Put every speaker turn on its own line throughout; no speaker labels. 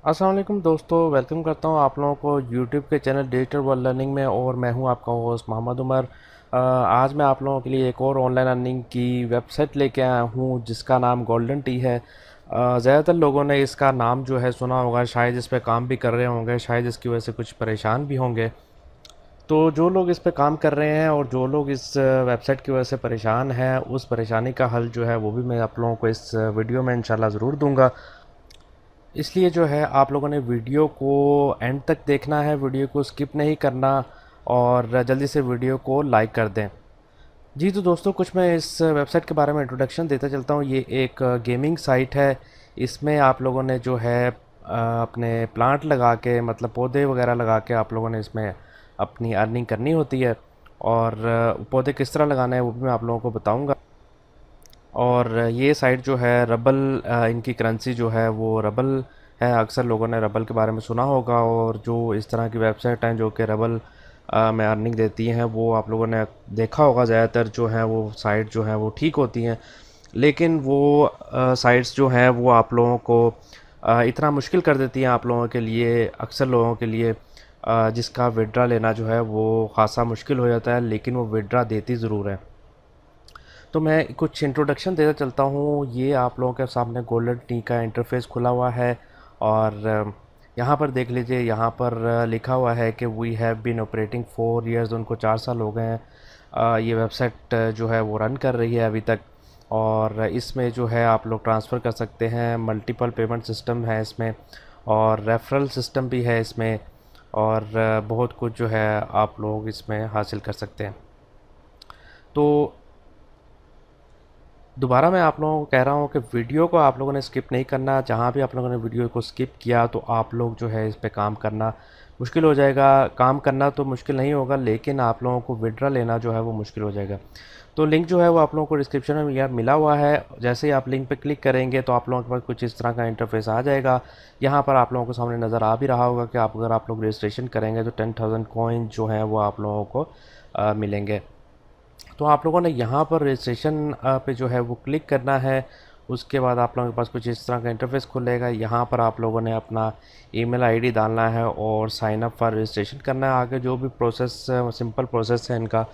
अस्सलाम वालेकुम दोस्तों, वेलकम करता हूँ आप लोगों को यूट्यूब के चैनल डिजिटल वर्ल्ड लर्निंग में। और मैं हूँ आपका होस्ट मोहम्मद उमर। आज मैं आप लोगों के लिए एक और ऑनलाइन अर्निंग की वेबसाइट लेके आया हूँ जिसका नाम गोल्डन टी है। ज़्यादातर लोगों ने इसका नाम जो है सुना होगा, शायद इस पे काम भी कर रहे होंगे, शायद इसकी वजह से कुछ परेशान भी होंगे। तो जो लोग इस पे काम कर रहे हैं और जो लोग इस वेबसाइट की वजह से परेशान हैं, उस परेशानी का हल जो है वो भी मैं आप लोगों को इस वीडियो में इंशाल्लाह ज़रूर दूंगा। इसलिए जो है आप लोगों ने वीडियो को एंड तक देखना है, वीडियो को स्किप नहीं करना और जल्दी से वीडियो को लाइक कर दें। जी तो दोस्तों, कुछ मैं इस वेबसाइट के बारे में इंट्रोडक्शन देता चलता हूँ। ये एक गेमिंग साइट है। इसमें आप लोगों ने जो है अपने प्लांट लगा के, मतलब पौधे वगैरह लगा के आप लोगों ने इसमें अपनी अर्निंग करनी होती है। और पौधे किस तरह लगाना है वो भी मैं आप लोगों को बताऊँगा। और ये साइट जो है रबल, इनकी करेंसी जो है वो रबल है। अक्सर लोगों ने रबल के बारे में सुना होगा, और जो इस तरह की वेबसाइट हैं जो कि रबल में अर्निंग देती हैं वो आप लोगों ने देखा होगा। ज़्यादातर जो है वो साइट जो है वो ठीक होती हैं, लेकिन वो साइट्स जो हैं वो आप लोगों को इतना मुश्किल कर देती हैं आप लोगों के लिए, अक्सर लोगों के लिए, जिसका विड्रा लेना जो है वो ख़ासा मुश्किल हो जाता है, लेकिन वो विड्रा देती ज़रूर है। तो मैं कुछ इंट्रोडक्शन देता चलता हूँ। ये आप लोगों के सामने गोल्डन टी का इंटरफेस खुला हुआ है। और यहाँ पर देख लीजिए, यहाँ पर लिखा हुआ है कि we have been operating 4 years. उनको 4 साल हो गए हैं ये वेबसाइट जो है वो रन कर रही है अभी तक। और इसमें जो है आप लोग ट्रांसफ़र कर सकते हैं, मल्टीपल पेमेंट सिस्टम है इसमें, और रेफरल सिस्टम भी है इसमें, और बहुत कुछ जो है आप लोग इसमें हासिल कर सकते हैं। तो दोबारा मैं आप लोगों को कह रहा हूँ कि वीडियो को आप लोगों ने स्किप नहीं करना। जहाँ भी आप लोगों ने वीडियो को स्किप किया तो आप लोग जो है इस पे काम करना मुश्किल हो जाएगा। काम करना तो मुश्किल नहीं होगा, लेकिन आप लोगों को विड्रा लेना जो है वो मुश्किल हो जाएगा। तो लिंक जो है वो आप लोगों को डिस्क्रिप्शन में यार मिला हुआ है। जैसे ही आप लिंक पे क्लिक करेंगे तो आप लोगों के पास कुछ इस तरह का इंटरफेस आ जाएगा। यहाँ पर आप लोगों को सामने नज़र आ भी रहा होगा कि अगर आप लोग रजिस्ट्रेशन करेंगे तो 10,000 कॉइन जो हैं वो आप लोगों को मिलेंगे। तो आप लोगों ने यहाँ पर रजिस्ट्रेशन पे जो है वो क्लिक करना है। उसके बाद आप लोगों के पास कुछ इस तरह का इंटरफेस खुलेगा। यहाँ पर आप लोगों ने अपना ईमेल आईडी डालना है और साइन अप फॉर रजिस्ट्रेशन करना है। आगे जो भी प्रोसेस, सिंपल प्रोसेस है इनका,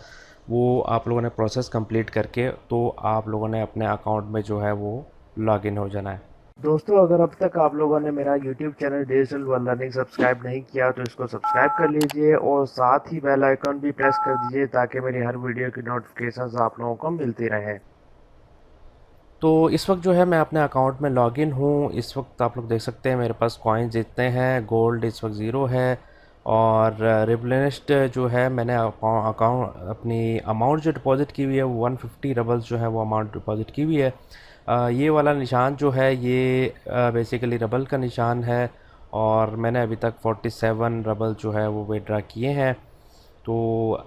वो आप लोगों ने प्रोसेस कंप्लीट करके तो आप लोगों ने अपने अकाउंट में जो है वो लॉगिन हो जाना है। दोस्तों, अगर अब तक आप लोगों ने मेरा YouTube channel digital world learning subscribe नहीं किया तो इसको सब्सक्राइब कर लीजिए, और साथ ही बेल आइकन भी प्रेस कर दीजिए ताकि मेरी हर वीडियो की नोटिफिकेशंस आप लोगों को मिलती रहें। तो इस वक्त जो है मैं अपने अकाउंट में लॉगिन हूँ। इस वक्त आप लोग देख सकते हैं मेरे पास कॉइन्स जितने हैं, गोल्ड इस वक्त ज़ीरो है। और रिप्लेनिश्ड जो है, मैंने अकाउंट अपनी अमाउंट जो डिपॉजिट की हुई है वो 150 रबल्स जो है वो अमाउंट डिपॉजिट की हुई है। ये वाला निशान जो है ये बेसिकली रबल का निशान है। और मैंने अभी तक 47 रबल जो है वो विड्रा किए हैं। तो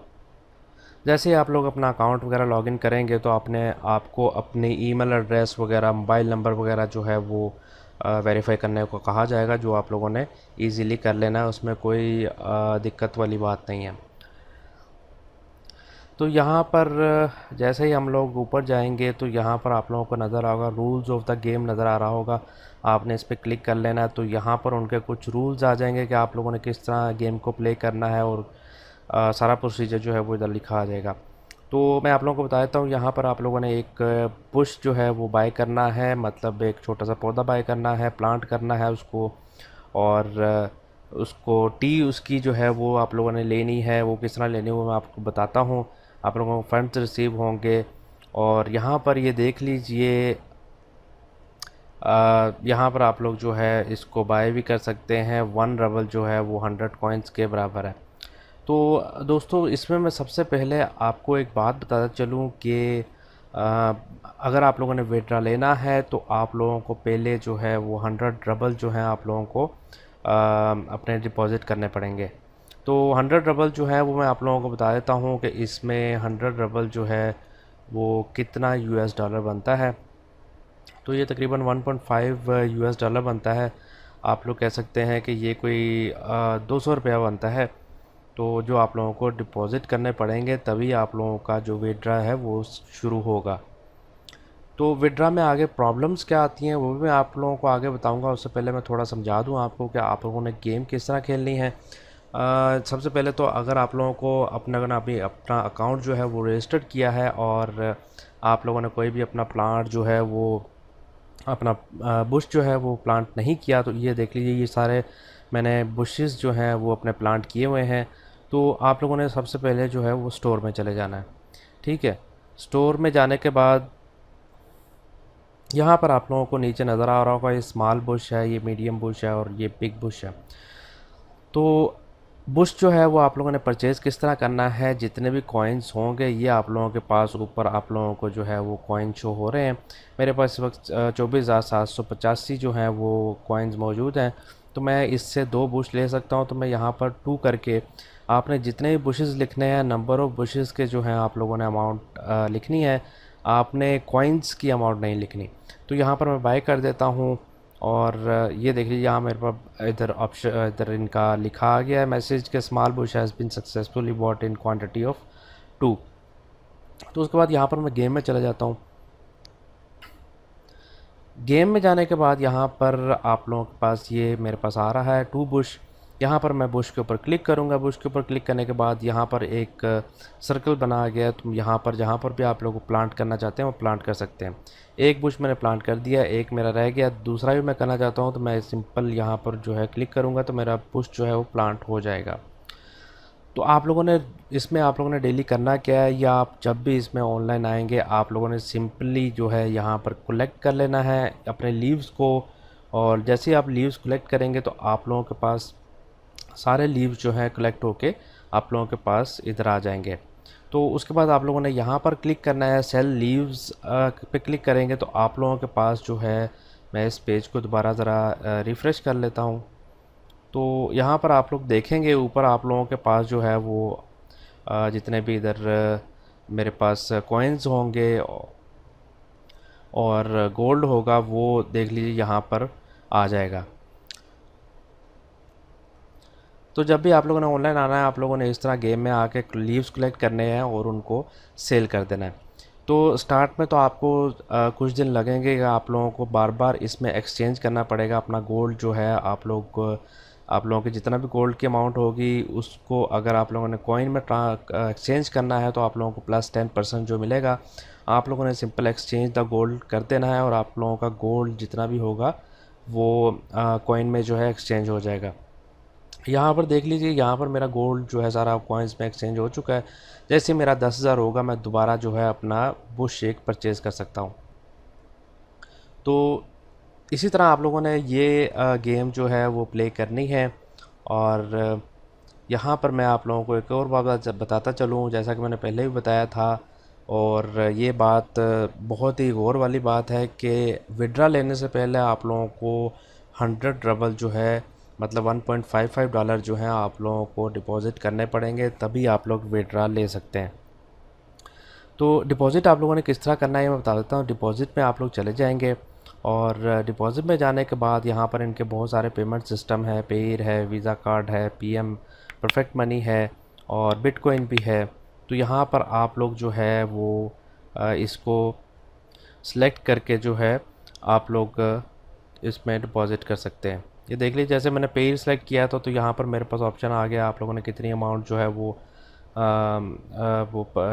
जैसे ही आप लोग अपना अकाउंट वगैरह लॉगिन करेंगे तो आपको अपनी ईमेल एड्रेस वगैरह, मोबाइल नंबर वगैरह जो है वो वेरीफाई करने को कहा जाएगा, जो आप लोगों ने इजीली कर लेना है। उसमें कोई दिक्कत वाली बात नहीं है। तो यहाँ पर जैसे ही हम लोग ऊपर जाएंगे तो यहाँ पर आप लोगों को नज़र आएगा, रूल्स ऑफ द गेम नज़र आ रहा होगा। आपने इस पर क्लिक कर लेना है तो यहाँ पर उनके कुछ रूल्स आ जाएंगे कि आप लोगों ने किस तरह गेम को प्ले करना है, और सारा प्रोसीजर जो है वो इधर लिखा आ जाएगा। तो मैं आप लोगों को बता देता हूँ, यहाँ पर आप लोगों ने एक बुश जो है वो बाय करना है, मतलब एक छोटा सा पौधा बाय करना है, प्लांट करना है उसको। और उसको टी उसकी जो है वो आप लोगों ने लेनी है। वो किस तरह लेनी है वो मैं आपको बताता हूँ। आप लोगों को फंड्स रिसीव होंगे। और यहाँ पर ये देख लीजिए, यहाँ पर आप लोग जो है इसको बाय भी कर सकते हैं। 1 रबल जो है वो 100 कॉइन्स के बराबर है। तो दोस्तों, इसमें मैं सबसे पहले आपको एक बात बताता चलूँ कि अ, अगर आप लोगों ने विड्रा लेना है तो आप लोगों को पहले जो है वो 100 रबल जो है आप लोगों को अपने डिपॉज़िट करने पड़ेंगे। तो 100 रबल जो है वो मैं आप लोगों को बता देता हूँ कि इसमें 100 रबल जो है वो कितना यूएस डॉलर बनता है। तो ये तकरीबन 1.5 यूएस डॉलर बनता है। आप लोग कह सकते हैं कि ये कोई 200 रुपया बनता है। तो जो आप लोगों को डिपॉज़िट करने पड़ेंगे तभी आप लोगों का जो विड्रा है वो शुरू होगा। तो विड्रा में आगे प्रॉब्लम्स क्या आती हैं वो भी मैं आप लोगों को आगे बताऊंगा। उससे पहले मैं थोड़ा समझा दूं आपको कि आप लोगों ने गेम किस तरह खेलनी है। सबसे पहले तो अगर आप लोगों को अगर अभी अपना अकाउंट जो है वो रजिस्टर्ड किया है और आप लोगों ने कोई भी अपना प्लांट जो है वो अपना बुश जो है वो प्लांट नहीं किया, तो ये देख लीजिए, ये सारे मैंने बुशेस जो हैं वो अपने प्लांट किए हुए हैं। तो आप लोगों ने सबसे पहले जो है वो स्टोर में चले जाना है। ठीक है, स्टोर में जाने के बाद यहाँ पर आप लोगों को नीचे नज़र आ रहा होगा, ये स्मॉल बुश है, ये मीडियम बुश है और ये बिग बुश है। तो बुश जो है वो आप लोगों ने परचेज़ किस तरह करना है, जितने भी कॉइन्स होंगे ये आप लोगों के पास ऊपर आप लोगों को जो है वो कॉइन शो हो रहे हैं। मेरे पास इस वक्त 24,785 जो हैं वो कॉइन्स मौजूद हैं। तो मैं इससे 2 बुश ले सकता हूँ। तो मैं यहाँ पर 2 करके आपने जितने भी बुशेस लिखने हैं, नंबर ऑफ़ बुशेस के जो हैं आप लोगों ने अमाउंट लिखनी है, आपने कॉइन्स की अमाउंट नहीं लिखनी। तो यहाँ पर मैं बाय कर देता हूँ और ये देख लीजिए, यहाँ मेरे पास इधर ऑप्शन, इधर इनका लिखा आ गया है मैसेज के small bush has been successfully bought in quantity of 2। तो उसके बाद यहाँ पर मैं गेम में चला जाता हूँ। गेम में जाने के बाद यहाँ पर आप लोगों के पास ये मेरे पास आ रहा है 2 बुश। यहाँ पर मैं बुश के ऊपर क्लिक करूँगा। बुश के ऊपर क्लिक करने के बाद यहाँ पर एक सर्कल बना गया है। तुम यहाँ पर जहाँ पर भी आप लोग प्लांट करना चाहते हैं वो प्लांट कर सकते हैं। एक बुश मैंने प्लांट कर दिया, एक मेरा रह गया, दूसरा भी मैं करना चाहता हूँ तो मैं सिंपल यहाँ पर जो है क्लिक करूँगा तो मेरा बुश जो है वो प्लांट हो जाएगा। तो आप लोगों ने इसमें आप लोगों ने डेली करना क्या है, या आप जब भी इसमें ऑनलाइन आएंगे आप लोगों ने सिंपली जो है यहाँ पर कलेक्ट कर लेना है अपने लीव्स को। और जैसे ही आप लीव्स कलेक्ट करेंगे तो आप लोगों के पास सारे लीव्स जो हैं कलेक्ट होके आप लोगों के पास इधर आ जाएंगे। तो उसके बाद आप लोगों ने यहाँ पर क्लिक करना है, सेल लीव्स पे क्लिक करेंगे तो आप लोगों के पास जो है, मैं इस पेज को दोबारा ज़रा रिफ़्रेश कर लेता हूँ। तो यहाँ पर आप लोग देखेंगे ऊपर आप लोगों के पास जो है वो जितने भी इधर मेरे पास कॉइन्स होंगे और गोल्ड होगा वो देख लीजिए यहाँ पर आ जाएगा। तो जब भी आप लोगों ने ऑनलाइन आना है आप लोगों ने इस तरह गेम में आके लीव्स कलेक्ट करने हैं और उनको सेल कर देना है। तो स्टार्ट में तो आपको कुछ दिन लगेंगे, आप लोगों को बार बार इसमें एक्सचेंज करना पड़ेगा अपना गोल्ड जो है। आप लोगों की जितना भी गोल्ड की अमाउंट होगी उसको अगर आप लोगों ने कॉइन में एक्सचेंज करना है तो आप लोगों को +10% जो मिलेगा, आप लोगों ने सिंपल एक्सचेंज द गोल्ड कर देना है और आप लोगों का गोल्ड जितना भी होगा वो कॉइन में जो है एक्सचेंज हो जाएगा। यहाँ पर देख लीजिए, यहाँ पर मेरा गोल्ड जो है सारा कॉइन्स में एक्सचेंज हो चुका है। जैसे मेरा 10,000 होगा मैं दोबारा जो है अपना बुश शेक परचेज़ कर सकता हूँ। तो इसी तरह आप लोगों ने ये गेम जो है वो प्ले करनी है। और यहाँ पर मैं आप लोगों को एक और बात बताता चलूँ, जैसा कि मैंने पहले भी बताया था। और ये बात बहुत ही गौर वाली बात है कि विड्रा लेने से पहले आप लोगों को 100 रबल जो है, मतलब $1.55 जो है आप लोगों को डिपॉज़िट करने पड़ेंगे, तभी आप लोग विड्रा ले सकते हैं। तो डिपॉज़िट आप लोगों ने किस तरह करना है मैं बता देता हूँ। डिपॉज़िट में आप लोग चले जाएंगे और डिपॉज़िट में जाने के बाद यहाँ पर इनके बहुत सारे पेमेंट सिस्टम है, पेयर है, वीज़ा कार्ड है, पीएम परफेक्ट मनी है और बिटकॉइन भी है। तो यहाँ पर आप लोग जो है वो इसको सेलेक्ट करके जो है आप लोग इसमें डिपॉज़िट कर सकते हैं। ये देख लीजिए, जैसे मैंने पेयर सेलेक्ट किया था तो यहाँ पर मेरे पास ऑप्शन आ गया आप लोगों ने कितनी अमाउंट जो है वो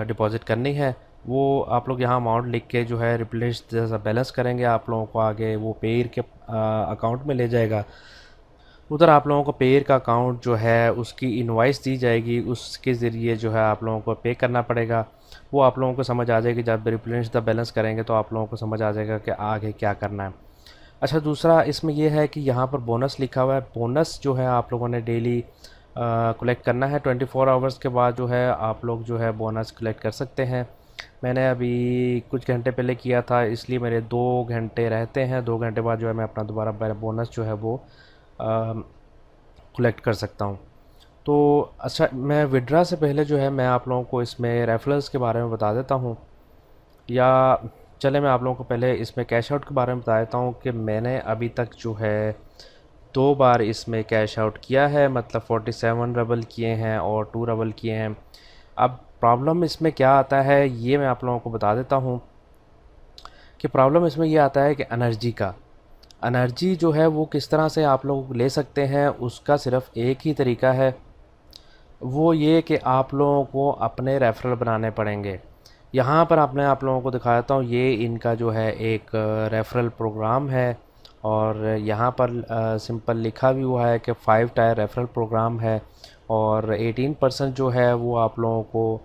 डिपॉज़िट करनी है। वो आप लोग यहाँ अमाउंट लिख के जो है रिप्लेस जैसा बैलेंस करेंगे, आप लोगों को आगे वो पेयर के अकाउंट में ले जाएगा। उधर आप लोगों को पेयर का अकाउंट जो है उसकी इनवॉइस दी जाएगी, उसके ज़रिए जो है आप लोगों को पे करना पड़ेगा। वो आप लोगों को समझ आ जाएगी, जब रिप्लेस द बैलेंस करेंगे तो आप लोगों को समझ आ जाएगा कि आगे क्या करना है। अच्छा, दूसरा इसमें यह है कि यहाँ पर बोनस लिखा हुआ है। बोनस जो है आप लोगों ने डेली कलेक्ट करना है। 24 आवर्स के बाद जो है आप लोग जो है बोनस कलेक्ट कर सकते हैं। मैंने अभी कुछ घंटे पहले किया था, इसलिए मेरे 2 घंटे रहते हैं। 2 घंटे बाद जो है मैं अपना दोबारा बोनस जो है वो कलेक्ट कर सकता हूँ। तो अच्छा, मैं विड्रा से पहले जो है मैं आप लोगों को इसमें रेफरल्स के बारे में बता देता हूँ। या चले मैं आप लोगों को पहले इसमें कैश आउट के बारे में बता देता हूँ कि मैंने अभी तक जो है 2 बार इसमें कैश आउट किया है, मतलब 47 रबल किए हैं और 2 रबल किए हैं। अब प्रॉब्लम इसमें क्या आता है ये मैं आप लोगों को बता देता हूँ कि प्रॉब्लम इसमें ये आता है कि एनर्जी जो है वो किस तरह से आप लोग ले सकते हैं, उसका सिर्फ एक ही तरीका है, वो ये कि आप लोगों को अपने रेफरल बनाने पड़ेंगे। यहाँ पर आपने आप लोगों को दिखाता हूँ, ये इनका जो है एक रेफरल प्रोग्राम है और यहाँ पर सिंपल लिखा भी हुआ है कि 5 टायर रेफरल प्रोग्राम है और 18% जो है वो आप लोगों को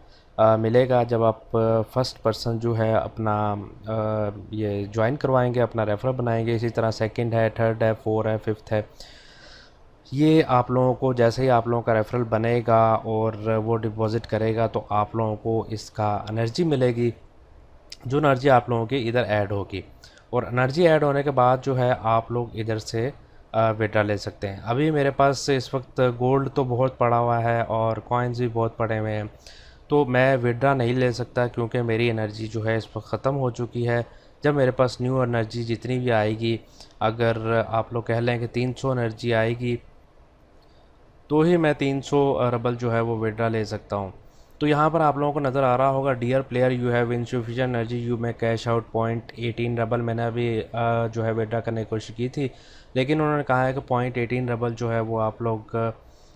मिलेगा जब आप फर्स्ट पर्सन जो है अपना ये ज्वाइन करवाएंगे, अपना रेफरल बनाएंगे। इसी तरह सेकंड है, थर्ड है, फोर है, फिफ्थ है। ये आप लोगों को जैसे ही आप लोगों का रेफरल बनेगा और वो डिपॉज़िट करेगा तो आप लोगों को इसका एनर्जी मिलेगी, जो एनर्जी आप लोगों की इधर ऐड होगी। और एनर्जी ऐड होने के बाद जो है आप लोग इधर से विड्रा ले सकते हैं। अभी मेरे पास इस वक्त गोल्ड तो बहुत पड़ा हुआ है और कॉइन्स भी बहुत पड़े हुए हैं, तो मैं विड्रा नहीं ले सकता क्योंकि मेरी एनर्जी जो है इस वक्त ख़त्म हो चुकी है। जब मेरे पास न्यू एनर्जी जितनी भी आएगी, अगर आप लोग कह लें कि 300 एनर्जी आएगी तो ही मैं 300 रबल जो है वो विड्रा ले सकता हूँ। तो यहाँ पर आप लोगों को नज़र आ रहा होगा, dear player you have insufficient energy you may cash out 0.18 rouble. मैंने अभी जो है विड्रा करने की कोशिश की थी, लेकिन उन्होंने कहा है कि 0.18 रबल जो है वो आप लोग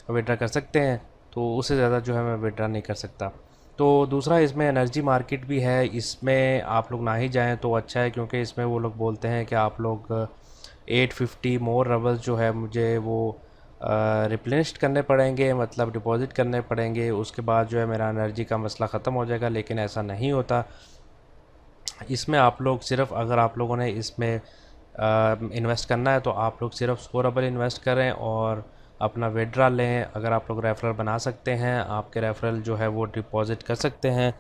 विड्रा कर सकते हैं, तो उससे ज़्यादा जो है मैं विड्रा नहीं कर सकता। तो दूसरा, इसमें एनर्जी मार्केट भी है, इसमें आप लोग ना ही जाएँ तो अच्छा है, क्योंकि इसमें वो लोग बोलते हैं कि आप लोग 850 मोर रबल्स जो है मुझे वो रिप्लेनिश करने पड़ेंगे, मतलब डिपॉज़िट करने पड़ेंगे, उसके बाद जो है मेरा एनर्जी का मसला ख़त्म हो जाएगा। लेकिन ऐसा नहीं होता। इसमें आप लोग सिर्फ, अगर आप लोगों ने इसमें इन्वेस्ट करना है तो आप लोग सिर्फ 100 रबल इन्वेस्ट करें और अपना विड्रा लें। अगर आप लोग रेफरल बना सकते हैं, आपके रेफरल जो है वो डिपॉज़िट कर सकते हैं,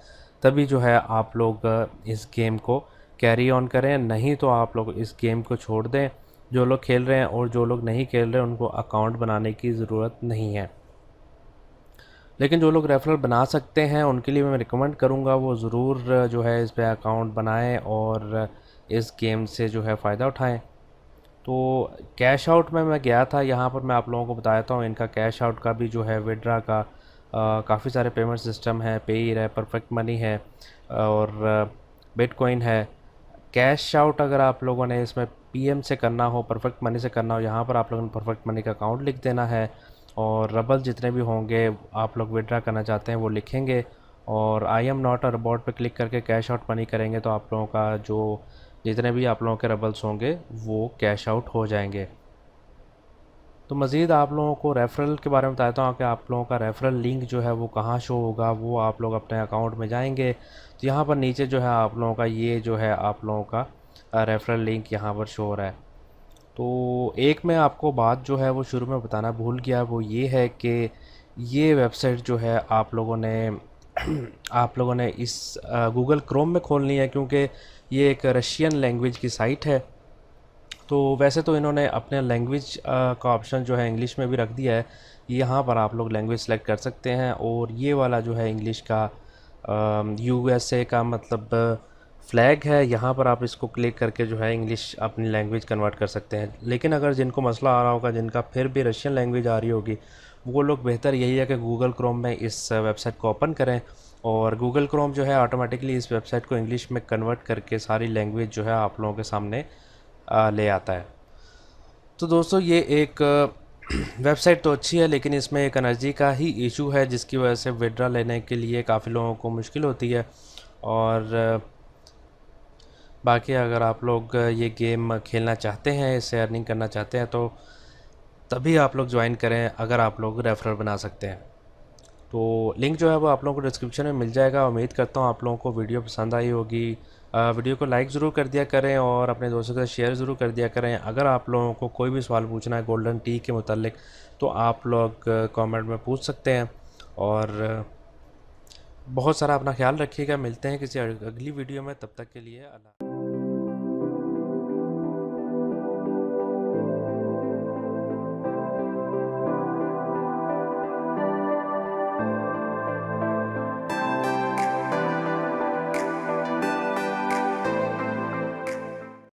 तभी जो है आप लोग इस गेम को कैरी ऑन करें, नहीं तो आप लोग इस गेम को छोड़ दें। जो लोग खेल रहे हैं और जो लोग नहीं खेल रहे हैं उनको अकाउंट बनाने की ज़रूरत नहीं है। लेकिन जो लोग रेफरल बना सकते हैं उनके लिए मैं रिकमेंड करूँगा वो ज़रूर जो है इस पे अकाउंट बनाएं और इस गेम से जो है फ़ायदा उठाएं। तो कैश आउट में मैं गया था, यहाँ पर मैं आप लोगों को बताता हूँ इनका कैश आउट का भी जो है विड्रा का काफ़ी सारे पेमेंट सिस्टम है, पेयर है, परफेक्ट मनी है और बिटकॉइन है। कैश आउट अगर आप लोगों ने इसमें पीएम से करना हो, परफेक्ट मनी से करना हो, यहाँ पर आप लोगों ने परफेक्ट मनी का अकाउंट लिख देना है और रबल जितने भी होंगे आप लोग विड्रा करना चाहते हैं वो लिखेंगे और I am not a robot पे क्लिक करके कैश आउट मनी करेंगे तो आप लोगों का जो जितने भी आप लोगों के रबल्स होंगे वो कैश आउट हो जाएंगे। तो मज़ीद आप लोगों को रेफ़रल के बारे में बताता हूँ कि आप लोगों का रेफ़रल लिंक जो है वो कहाँ शो होगा। वो आप लोग अपने अकाउंट में जाएंगे तो यहाँ पर नीचे जो है आप लोगों का ये जो है आप लोगों का रेफ़रल लिंक यहाँ पर शो हो रहा है। तो एक मैं आपको बात जो है वो शुरू में बताना भूल गया, वो ये है कि ये वेबसाइट जो है आप लोगों ने आप लोगों ने इस गूगल क्रोम में खोलनी है, क्योंकि ये एक रशियन लैंग्वेज की साइट है। तो वैसे तो इन्होंने अपने लैंग्वेज का ऑप्शन जो है इंग्लिश में भी रख दिया है, यहाँ पर आप लोग लैंग्वेज सेलेक्ट कर सकते हैं और ये वाला जो है इंग्लिश का यूएसए का मतलब फ्लैग है, यहाँ पर आप इसको क्लिक करके जो है इंग्लिश अपनी लैंग्वेज कन्वर्ट कर सकते हैं। लेकिन अगर जिनको मसला आ रहा होगा, जिनका फिर भी रशियन लैंग्वेज आ रही होगी, वो लोग बेहतर यही है कि गूगल क्रोम में इस वेबसाइट को ओपन करें और गूगल क्रोम जो है ऑटोमेटिकली इस वेबसाइट को इंग्लिश में कन्वर्ट करके सारी लैंग्वेज जो है आप लोगों के सामने ले आता है। तो दोस्तों ये एक वेबसाइट तो अच्छी है, लेकिन इसमें एक एनर्जी का ही इशू है जिसकी वजह से विड्रा लेने के लिए काफ़ी लोगों को मुश्किल होती है। और बाकी अगर आप लोग ये गेम खेलना चाहते हैं, इससे अर्निंग करना चाहते हैं, तो तभी आप लोग ज्वाइन करें अगर आप लोग रेफरल बना सकते हैं। तो लिंक जो है वो आप लोगों को डिस्क्रिप्शन में मिल जाएगा। उम्मीद करता हूँ आप लोगों को वीडियो पसंद आई होगी। वीडियो को लाइक ज़रूर कर दिया करें और अपने दोस्तों के साथ शेयर ज़रूर कर दिया करें। अगर आप लोगों को कोई भी सवाल पूछना है गोल्डन टी के मुतालिक तो आप लोग कमेंट में पूछ सकते हैं। और बहुत सारा अपना ख्याल रखिएगा। मिलते हैं किसी अगली वीडियो में, तब तक के लिए अल्लाह।